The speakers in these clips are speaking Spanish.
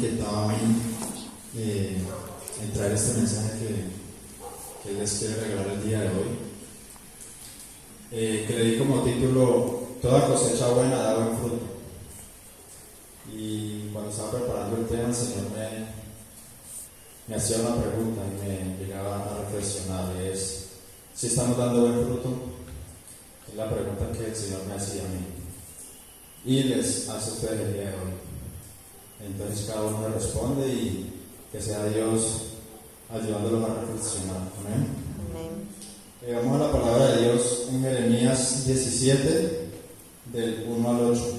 inquietado a mí en traer este mensaje que les quiero regalar el día de hoy, que le di como título: Toda cosecha buena da buen fruto. Y cuando estaba preparando el tema, el Señor me hacía una pregunta y me llegaba a reflexionar, es si estamos dando buen fruto. Es la pregunta que el Señor me hacía a mí y les hace a ustedes el día de hoy. Entonces cada uno me responde y que sea Dios ayudándolos a reflexionar. Amén. Amén. Vamos a la palabra de Dios en Jeremías 17, del 1 al 8.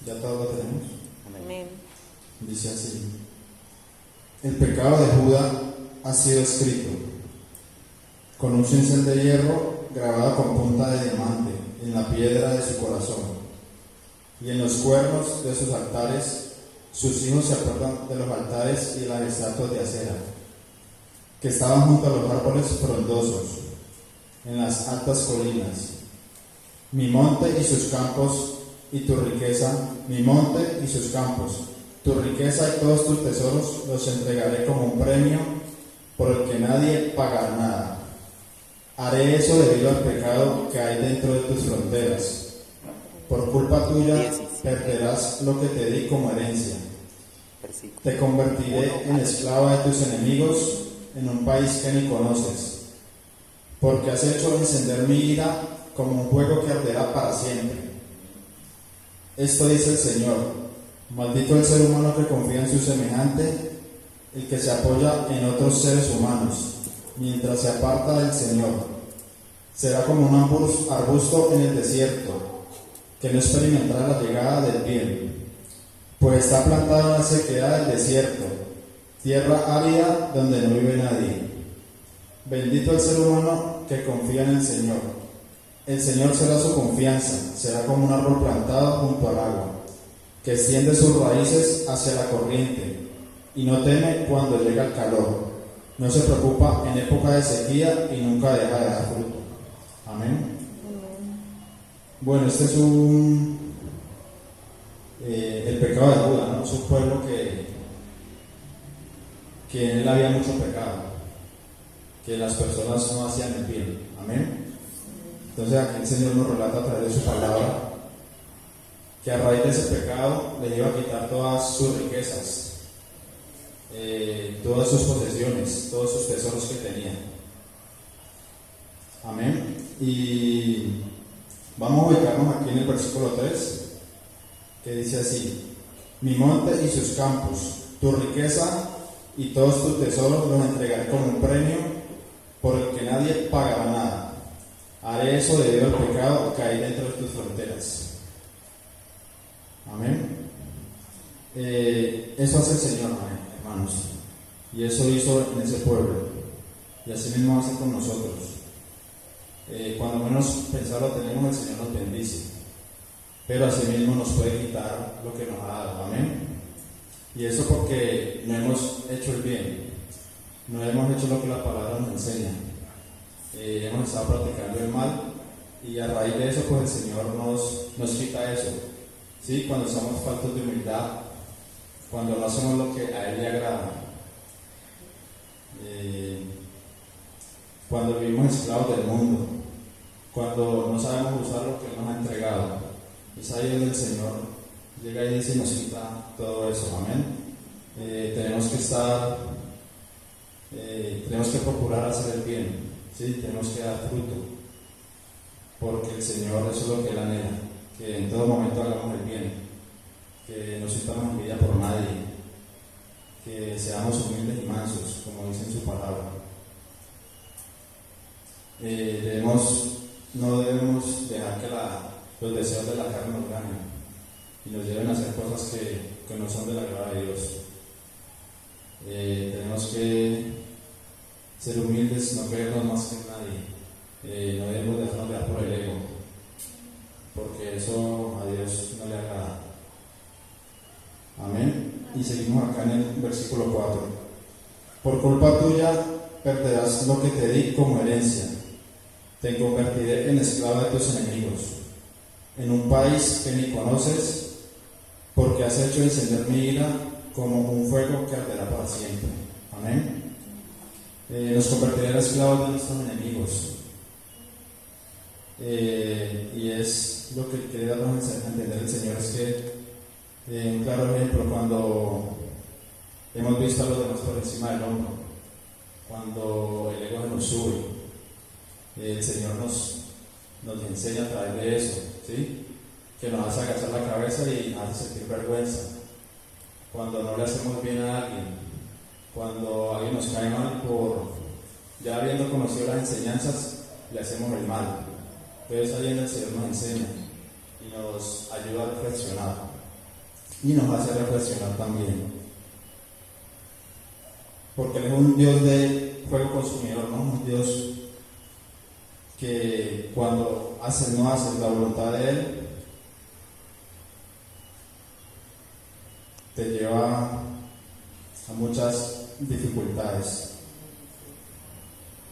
Ya todo lo tenemos. Amén. Dice así: el pecado de Judá ha sido escrito con un cincel de hierro grabado con punta de diamante en la piedra de su corazón, y en los cuernos de sus altares. Sus hijos se acuerdan de los altares y las estatuas de acera que estaban junto a los árboles frondosos en las altas colinas. Mi monte y sus campos y tu riqueza, mi monte y sus campos, tu riqueza y todos tus tesoros los entregaré como un premio por el que nadie pagará nada. Haré eso debido al pecado que hay dentro de tus fronteras. Por culpa tuya perderás lo que te di como herencia. Te convertiré en esclava de tus enemigos en un país que ni conoces, porque has hecho encender mi ira como un fuego que arderá para siempre. Esto dice el Señor: maldito el ser humano que confía en su semejante, el que se apoya en otros seres humanos, mientras se aparta del Señor. Será como un arbusto en el desierto, que no experimentará la llegada del bien, pues está plantado en la sequedad del desierto, tierra árida donde no vive nadie. Bendito el ser humano que confía en el Señor. El Señor será su confianza, será como un árbol plantado junto al agua, que extiende sus raíces hacia la corriente, y no teme cuando llega el calor. No se preocupa en época de sequía y nunca deja de dar fruto. Amén. Bueno, este es el pecado de Judá, ¿no? Es un pueblo que en él había mucho pecado, que las personas no hacían el bien. Amén. Entonces aquí el Señor nos relata a través de su palabra que a raíz de ese pecado le iba a quitar todas sus riquezas, todas sus posesiones, todos sus tesoros que tenía. Amén. Y vamos a ubicarnos aquí en el versículo 3, que dice así: mi monte y sus campos, tu riqueza y todos tus tesoros los entregaré como un premio por el que nadie pagará nada. Haré eso debido al pecado que hay dentro de tus fronteras. Amén. Eso hace el Señor, hermanos, y eso hizo en ese pueblo, y así mismo hace con nosotros. Cuando menos pensarlo tenemos, el Señor nos bendice, pero así mismo nos puede quitar lo que nos ha dado. Amén. Y eso porque no hemos hecho el bien, no hemos hecho lo que la palabra nos enseña. Hemos estado practicando el mal, y a raíz de eso pues el Señor nos quita eso, ¿sí? Cuando somos faltos de humildad, cuando no hacemos lo que a Él le agrada, cuando vivimos esclavos del mundo, cuando no sabemos usar lo que Él nos ha entregado. Es ahí donde el Señor llega y dice y nos quita todo eso. Amén. Tenemos que procurar hacer el bien, ¿sí? Tenemos que dar fruto, porque el Señor, eso es lo que Él anhela, que en todo momento hagamos el bien, que no sintamos envidia por nadie, que seamos humildes y mansos, como dice en su palabra. No debemos dejar que los deseos de la carne nos ganen, y nos lleven a hacer cosas que no son de la gloria de Dios. Tenemos que ser humildes, no creernos más que nadie, no debemos dejarnos llevar por el ego, porque eso a Dios no le agrada. Amén. Y seguimos acá en el versículo 4. Por culpa tuya perderás lo que te di como herencia, te convertiré en esclavo de tus enemigos, en un país que ni conoces, porque has hecho encender mi ira como un fuego que arderá para siempre. Amén. Nos convertirá en esclavos de nuestros enemigos. Y es lo que quiere darnos a entender el Señor, es que un claro ejemplo, cuando hemos visto a los demás por encima del hombro, cuando el ego se nos sube, el Señor nos enseña a través de eso, ¿sí? Que nos hace agachar la cabeza y nos hace sentir vergüenza. Cuando no le hacemos bien a alguien, cuando alguien nos cae mal, ya habiendo conocido las enseñanzas, le hacemos el mal. Entonces ahí el Señor nos enseña y nos ayuda a reflexionar. Y nos hace reflexionar también, porque Él es un Dios de fuego consumidor, ¿no? Un Dios que cuando no haces la voluntad de Él, te lleva a muchas dificultades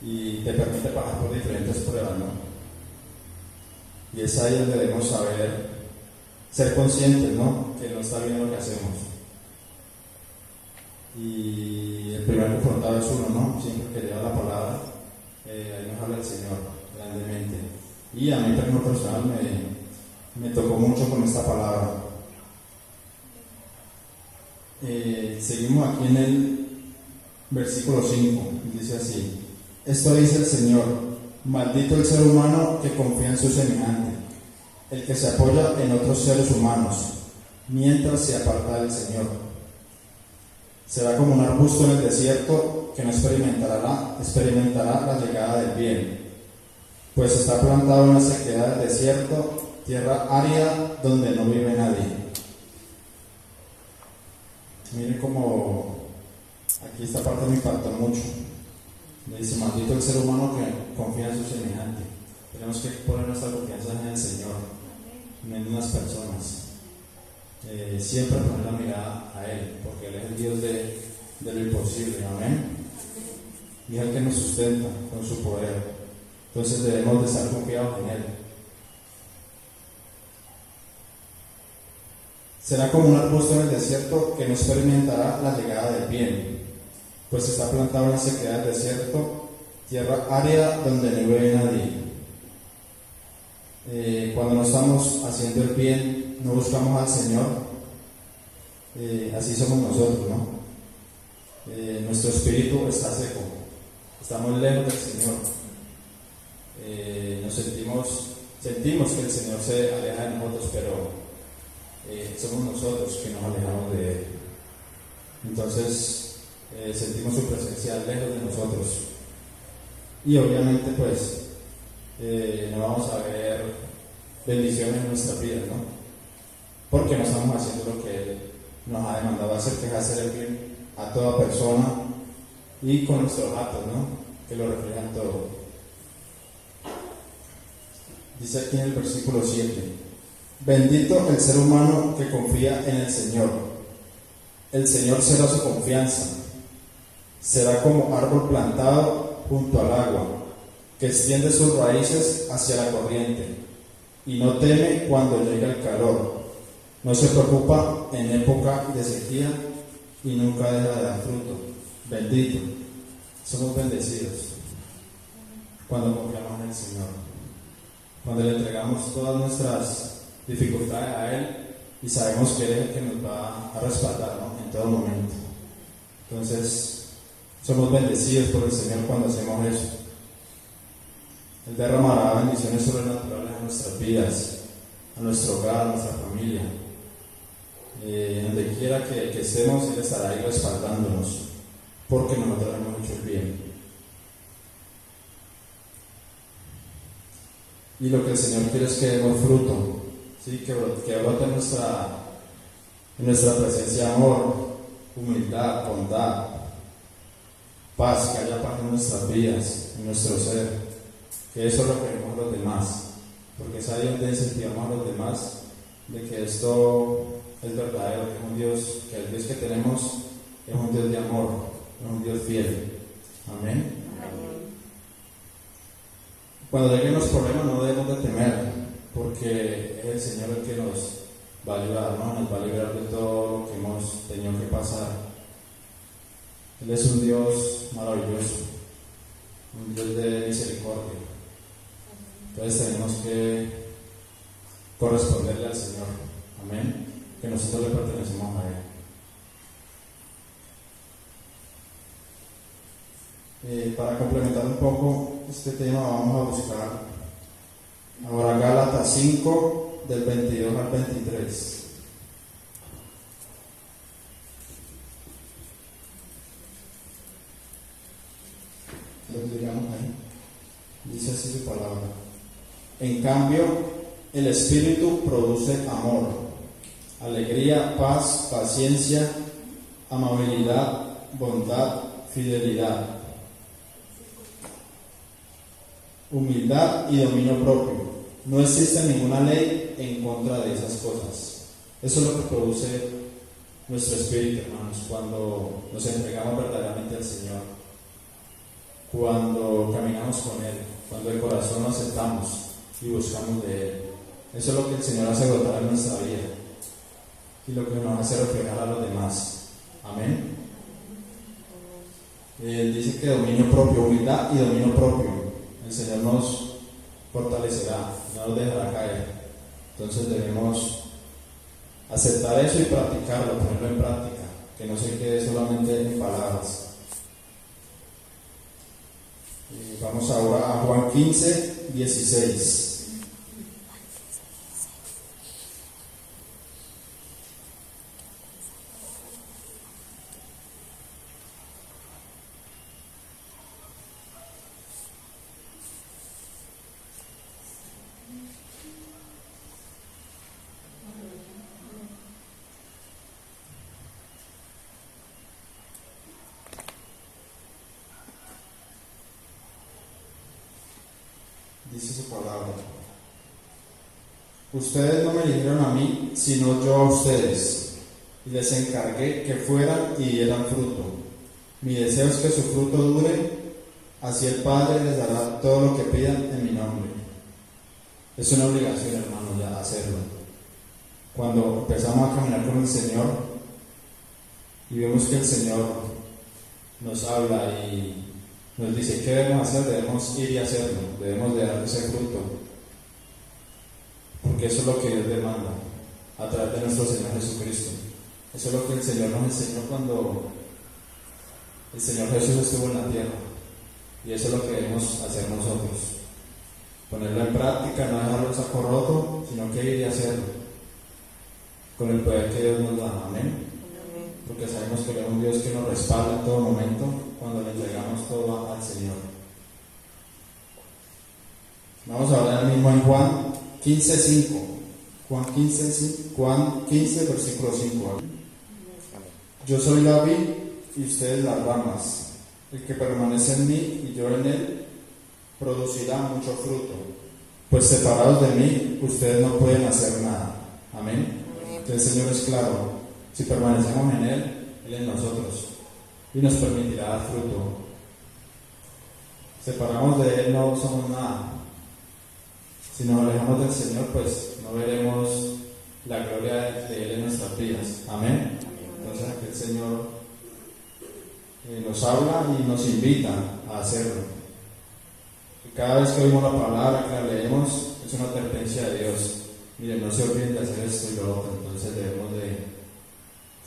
y te permite pasar por diferentes pruebas, ¿no? Y es ahí donde debemos ser conscientes, ¿no? Que no está bien lo que hacemos. Y el primer confrontado es uno, ¿no? Siempre que lea la palabra, ahí nos habla el Señor grandemente. Y a mí, en lo personal, me tocó mucho con esta palabra. Seguimos aquí en el versículo 5, dice así: esto dice el Señor, maldito el ser humano que confía en su semejante, el que se apoya en otros seres humanos, mientras se aparta del Señor. Será como un arbusto en el desierto que no experimentará la llegada del bien, pues está plantado en la sequedad del desierto, tierra árida donde no vive nadie. Miren cómo aquí esta parte me impactó mucho. Me dice, maldito el ser humano que confía en su semejante. Tenemos que poner nuestra confianza en el Señor, en unas personas. Siempre poner la mirada a Él, porque Él es el Dios de lo imposible. Amén. Y es el que nos sustenta con su poder. Entonces debemos de estar confiados en Él. Será como un arbusto en el desierto que no experimentará la llegada del bien, pues está plantado en la sequedad del desierto, tierra árida donde no vive nadie. Cuando no estamos haciendo el bien, no buscamos al Señor, así somos nosotros, ¿no? Nuestro espíritu está seco, estamos lejos del Señor. Sentimos que el Señor se aleja de nosotros, pero somos nosotros que nos alejamos de Él. Entonces sentimos su presencia lejos de nosotros, y obviamente pues no vamos a ver bendiciones en nuestra vida, ¿no? Porque no estamos haciendo lo que Él nos ha demandado hacer, que es hacer el bien a toda persona y con nuestros actos, ¿no? Que lo reflejan todo. Dice aquí en el versículo 7: bendito el ser humano que confía en el Señor. El Señor será su confianza. Será como árbol plantado junto al agua, que extiende sus raíces hacia la corriente, y no teme cuando llega el calor. No se preocupa en época de sequía, y nunca deja de dar fruto. Bendito. Somos bendecidos cuando confiamos en el Señor, cuando le entregamos todas nuestras dificultades a Él y sabemos que Él es el que nos va a respaldar, ¿no? En todo momento. Entonces somos bendecidos por el Señor cuando hacemos eso. Él derramará bendiciones sobrenaturales a nuestras vidas, a nuestro hogar, a nuestra familia. Donde quiera que estemos, Él estará ahí respaldándonos, porque nosotros hemos hecho el bien. Y lo que el Señor quiere es que demos fruto, ¿sí? que brote En nuestra presencia amor, humildad, bondad, paz, que haya paz en nuestras vidas, en nuestro ser, que eso lo queremos a los demás, porque es ahí donde incentivamos a los demás de que esto es verdadero, que es un Dios, que el Dios que tenemos es un Dios de amor, es un Dios fiel. Amén. Cuando lleguen los problemas no debemos de temer, porque es el Señor el que nos va a ayudar, ¿no? Nos va a librar de todo lo que hemos tenido que pasar. Él es un Dios maravilloso, un Dios de misericordia. Entonces tenemos que corresponderle al Señor. Amén. Que nosotros le pertenecemos a Él. Para complementar un poco este tema vamos a buscar ahora Gálatas 5 del 22 al 23. Lo llegamos ahí. Dice así su palabra. En cambio, el Espíritu produce amor, alegría, paz, paciencia, amabilidad, bondad, fidelidad, humildad y dominio propio. No existe ninguna ley en contra de esas cosas. Eso es lo que produce nuestro espíritu, hermanos, cuando nos entregamos verdaderamente al Señor, cuando caminamos con Él, cuando el corazón lo aceptamos y buscamos de Él. Eso es lo que el Señor hace brotar en nuestra vida y lo que nos hace reflejar a los demás. Amén. Él dice que dominio propio, humildad y dominio propio. El Señor nos fortalecerá, no nos dejará caer. Entonces debemos aceptar eso y practicarlo, ponerlo en práctica, que no se quede solamente en palabras. Vamos ahora a Juan 15, 16. Dice su palabra: ustedes no me eligieron a mí, sino yo a ustedes, y les encargué que fueran y dieran fruto. Mi deseo es que su fruto dure, así el Padre les dará todo lo que pidan en mi nombre. Es una obligación, hermanos, ya hacerlo. Cuando empezamos a caminar con el Señor y vemos que el Señor nos habla y nos dice qué debemos hacer, debemos ir y hacerlo, debemos de dar ese fruto, porque eso es lo que Dios demanda a través de nuestro Señor Jesucristo. Eso es lo que el Señor nos enseñó cuando el Señor Jesús estuvo en la tierra, y eso es lo que debemos hacer nosotros, ponerlo en práctica, no dejarlo en saco roto, sino que ir y hacerlo con el poder que Dios nos da. Amén. Porque sabemos que es un Dios que nos respalda en todo momento cuando le entregamos todo al Señor. Vamos a hablar mismo en Juan 15:5. Juan 15, versículo 5. Yo soy la vid y ustedes las ramas. El que permanece en mí y yo en él producirá mucho fruto, pues separados de mí ustedes no pueden hacer nada. Amén. Entonces el Señor es claro. Si permanecemos en Él, Él en nosotros, y nos permitirá dar fruto. Separamos de Él, no somos nada. Si nos alejamos del Señor, pues no veremos la gloria de Él en nuestras vidas. Amén. Entonces aquí el Señor nos habla y nos invita a hacerlo. Y cada vez que oímos la palabra, que la leemos, es una advertencia de Dios. Miren, no se olviden de hacer esto y lo otro. Entonces debemos de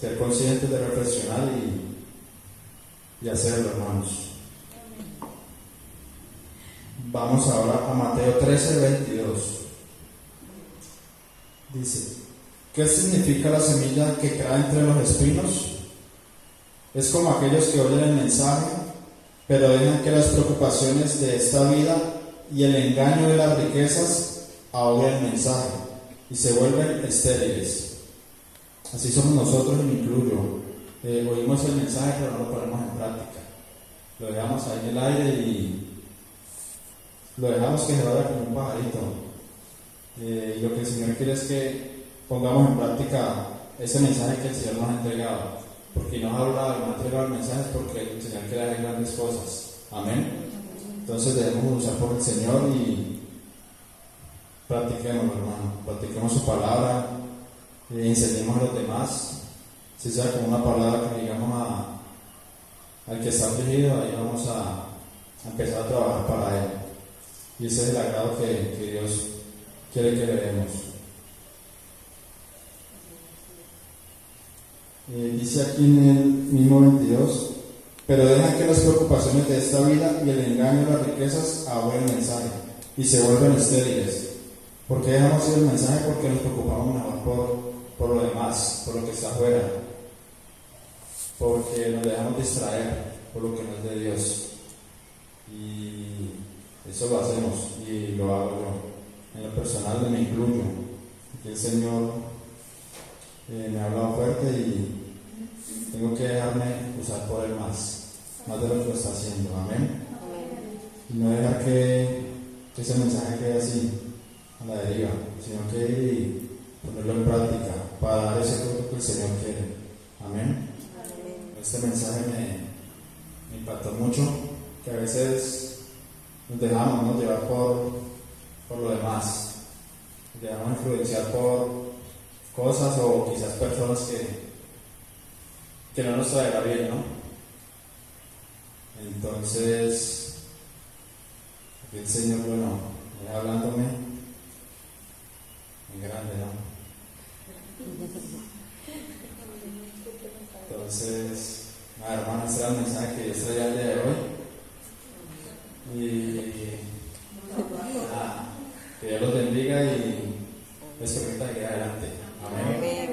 ser conscientes de reflexionar y hacerlo, hermanos. Vamos ahora a Mateo 13, 22. Dice: ¿qué significa la semilla que cae entre los espinos? Es como aquellos que oyen el mensaje, pero dejan que las preocupaciones de esta vida y el engaño de las riquezas ahoguen el mensaje y se vuelven estériles. Así somos nosotros y me incluyo. Oímos el mensaje pero no lo ponemos en práctica. Lo dejamos ahí en el aire y lo dejamos que se vaya como un pajarito. Lo que el Señor quiere es que pongamos en práctica ese mensaje que el Señor nos ha entregado. Porque nos ha hablado y nos ha entregado el mensaje es porque el Señor quiere hacer grandes cosas. Amén. Entonces debemos usar por el Señor y practiquemos, hermano. Practiquemos su palabra. Enseñemos a los demás. Si sea como una palabra que digamos al que está afligido, ahí vamos a empezar a trabajar para él. Y ese es el agrado que Dios quiere que le demos. Dice aquí en el mismo 22, pero dejan que las preocupaciones de esta vida y el engaño de las riquezas ahoguen el mensaje y se vuelven estériles. ¿Por qué dejamos ir el mensaje? Porque nos preocupamos mejor por lo demás, por lo que está afuera, porque nos dejamos distraer por lo que no es de Dios. Y eso lo hacemos y lo hago yo. En lo personal me incluyo. Aquí el Señor me ha hablado fuerte y tengo que dejarme usar por Él más de lo que lo está haciendo. Amén. Y no dejar que ese mensaje quede así, a la deriva, sino que ir y ponerlo en práctica para dar ese fruto que el Señor quiere. Amén. Este mensaje me impactó mucho, que a veces nos dejamos llevar por lo demás, nos dejamos influenciar por cosas o quizás personas que no nos traerá bien, ¿no? Entonces, aquí el Señor, bueno, hablándome en grande, ¿no? Entonces, hermanos, este era el mensaje que Dios traía el día de hoy. Y que Dios los bendiga y les permita ir adelante. Amén.